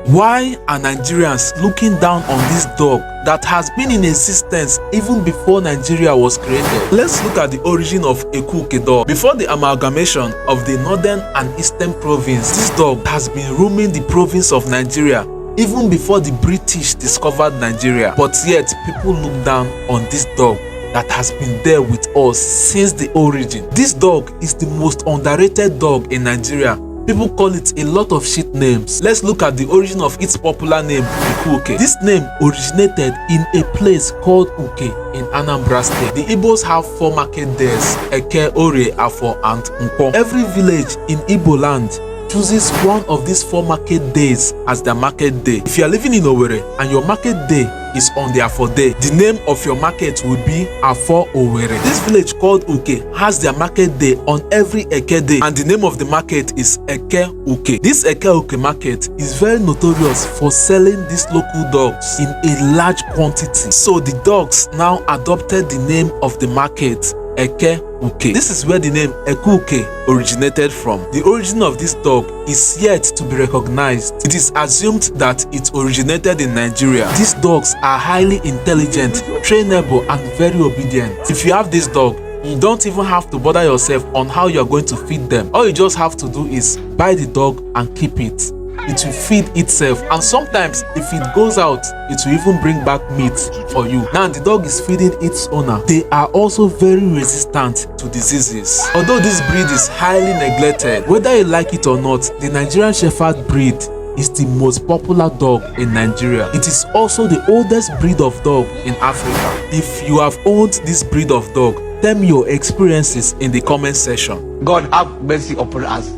Why are Nigerians looking down on this dog that has been in existence even before Nigeria was created? Let's look at the origin of EKUKE dog. Before the amalgamation of the northern and eastern province, this dog has been roaming the province of Nigeria even before the British discovered Nigeria. But yet, people look down on this dog that has been there with us since the origin. This dog is the most underrated dog in Nigeria. People call it a lot of shit names. Let's look at the origin of its popular name, EKUKE. This name originated in a place called Uke in Anambra State. The Igbos have 4 market days: Eke, Orie, Afo, and Nkwo. Every village in Igbo land chooses one of these 4 market days as their market day. If you are living in Owerri and your market day is on the Afo day, the name of your market would be Afo Owerri. This village called Uke has their market day on every Eke day, and the name of the market is EKUKE. This EKUKE market is very notorious for selling these local dogs in a large quantity. So the dogs now adopted the name of the market, EKUKE. This is where the name EKUKE originated from. The origin of this dog is yet to be recognized. It is assumed that it originated in Nigeria. These dogs are highly intelligent, trainable, and very obedient. If you have this dog, you don't even have to bother yourself on how you're going to feed them. All you just have to do is buy the dog and keep it. It will feed itself, and sometimes if it goes out, it will even bring back meat for you. Now the dog is feeding its owner. They are also very resistant to diseases. Although this breed is highly neglected, whether you like it or not, the Nigerian Shepherd breed is the most popular dog in Nigeria. It is also the oldest breed of dog in Africa. If you have owned this breed of dog, tell me your experiences in the comment section. God have mercy upon us.